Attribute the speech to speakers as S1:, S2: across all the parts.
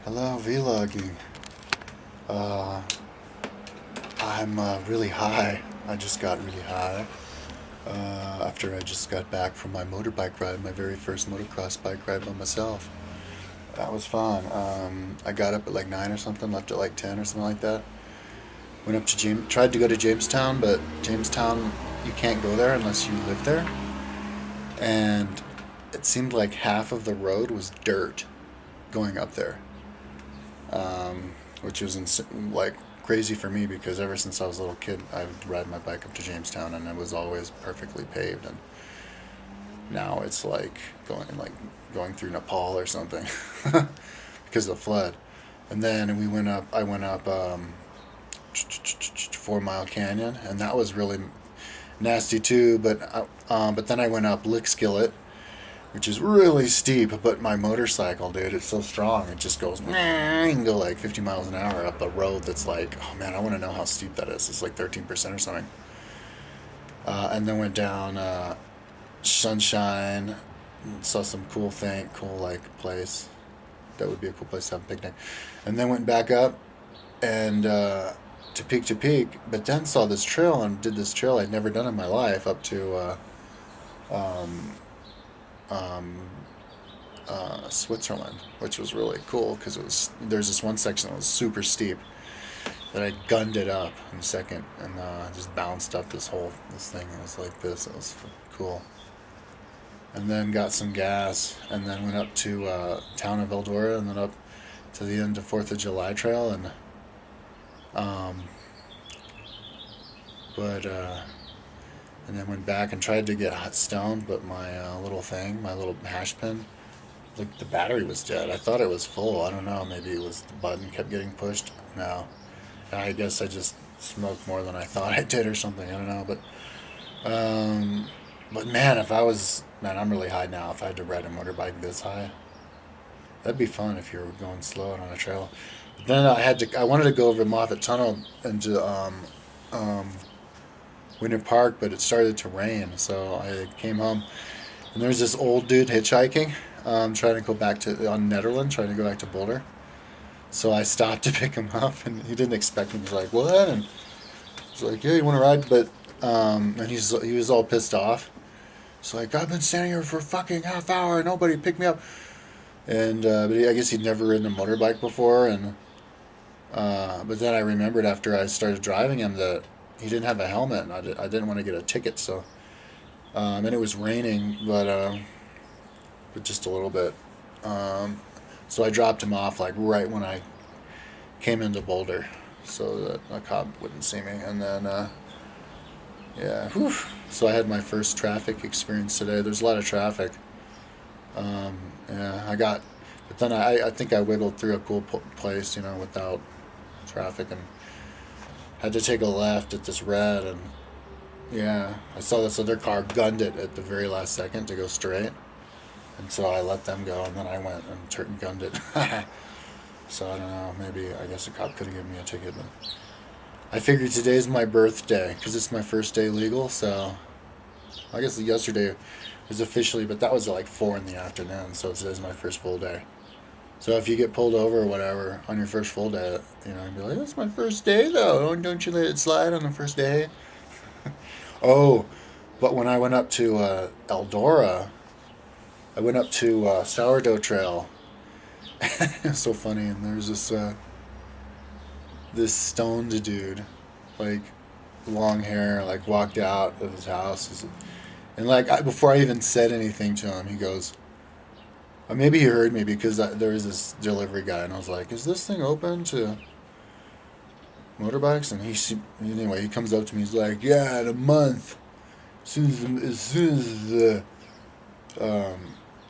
S1: Hello, vlogging. Uh, I'm really high. I just got really high after I just got back from my motorbike ride, my very first motocross bike ride by myself. That was fun. I got up at like 9 or something, left at like 10 or something like that. Went up to tried to go to Jamestown, but Jamestown, you can't go there unless you live there. And it seemed like half of the road was dirt going up there. Which was like crazy for me because ever since I was a little kid, I would ride my bike up to Jamestown and it was always perfectly paved. And now it's like going through Nepal or something because of the flood. And then we went up. I went up 4 Mile Canyon, and that was really nasty too. But then I went up Lick Skillet, which is really steep, but my motorcycle, dude, it's so strong. It just goes, you can go like 50 miles an hour up a road that's like, oh man, I want to know how steep that is. It's like 13% or something. And then went down Sunshine, saw some cool like place. That would be a cool place to have a picnic. And then went back up and to peak, but then saw this trail and did this trail I'd never done in my life up to um, um, Switzerland, which was really cool because there's this one section that was super steep that I gunned it up in a second and just bounced up this thing. It was like this. It was cool. And then got some gas and then went up to town of Eldora and then up to the end of Fourth of July trail um, but and then went back and tried to get hot stoned, but my little hash pin, like the battery was dead. I thought it was full. I don't know. Maybe it was the button kept getting pushed. No, I guess I just smoked more than I thought I did or something. I don't know. But man, I'm really high now. If I had to ride a motorbike this high, that'd be fun if you were going slow on a trail. But then I wanted to go over Moffat Tunnel into um, Winter Park, but it started to rain, so I came home and there was this old dude hitchhiking, trying to go back to on Netherland, trying to go back to Boulder. So I stopped to pick him up, and he didn't expect me. He was like, "What?" And he's like, "Yeah, you want to ride?" But and he was all pissed off. He's like, "I've been standing here for a fucking half hour, nobody picked me up." And I guess he'd never ridden a motorbike before, and but then I remembered after I started driving him that he didn't have a helmet, and I didn't want to get a ticket, so and it was raining, but just a little bit. Um, so I dropped him off like right when I came into Boulder, so that a cop wouldn't see me. And then yeah, whew. So I had my first traffic experience today. There's a lot of traffic. Um, yeah, but then I think I wiggled through a cool place, without traffic, and had to take a left at this red, and yeah, I saw this other car gunned it at the very last second to go straight, and so I let them go, and then I went and gunned it. So I don't know, maybe I guess a cop could have given me a ticket, but I figured today's my birthday because it's my first day legal, so I guess yesterday was officially, but that was at like 4 in the afternoon, so today's my first full day. So if you get pulled over or whatever on your first full day, and be like, "That's my first day, though. Don't you let it slide on the first day." Oh, but when I went up to Eldora, I went up to Sourdough Trail. It's so funny, and there's this stoned dude, like long hair, like walked out of his house, and like before I even said anything to him, he goes, maybe he heard me because there was this delivery guy, and I was like, "Is this thing open to motorbikes?" And anyway, he comes up to me. He's like, "Yeah, in a month, as soon as the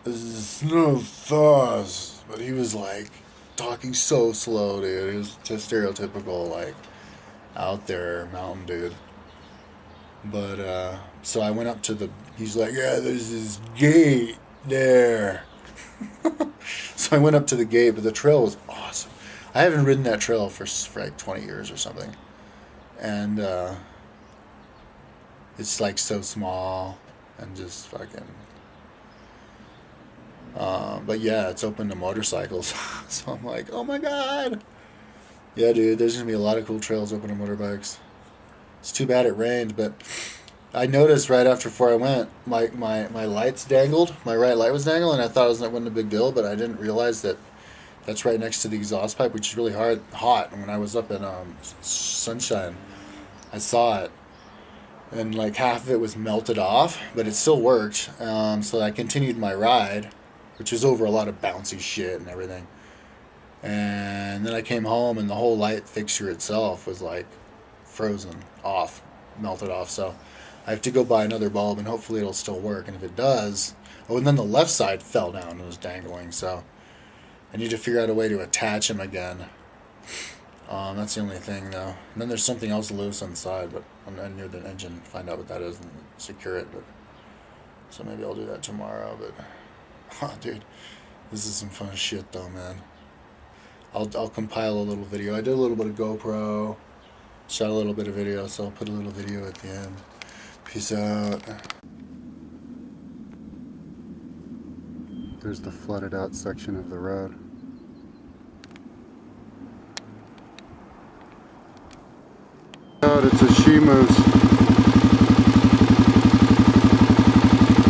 S1: snow thaws." But he was like talking so slow, dude. He was just stereotypical, like out there mountain dude. But so I went up to the. He's like, "Yeah, there's this gate there." So I went up to the gate, but the trail was awesome. I haven't ridden that trail for like 20 years or something. And it's like so small and just fucking But yeah, it's open to motorcycles. So I'm like, oh my god. Yeah, dude, there's going to be a lot of cool trails open to motorbikes. It's too bad it rained, but I noticed right after before I went, my lights dangled. My right light was dangling, and I thought it wasn't a big deal, but I didn't realize that that's right next to the exhaust pipe, which is really hot. And when I was up in Sunshine, I saw it, and like half of it was melted off, but it still worked. So I continued my ride, which was over a lot of bouncy shit and everything. And then I came home, and the whole light fixture itself was like frozen off, melted off. So I have to go buy another bulb, and hopefully it'll still work. And if it does, oh, and then the left side fell down and was dangling. So I need to figure out a way to attach them again. That's the only thing, though. And then there's something else loose inside, but I'm near the engine. Find out what that is and secure it. But so maybe I'll do that tomorrow. But oh, dude, this is some fun shit, though, man. I'll compile a little video. I did a little bit of GoPro, shot a little bit of video, so I'll put a little video at the end. Peace out. There's the flooded out section of the road. It's a she moose.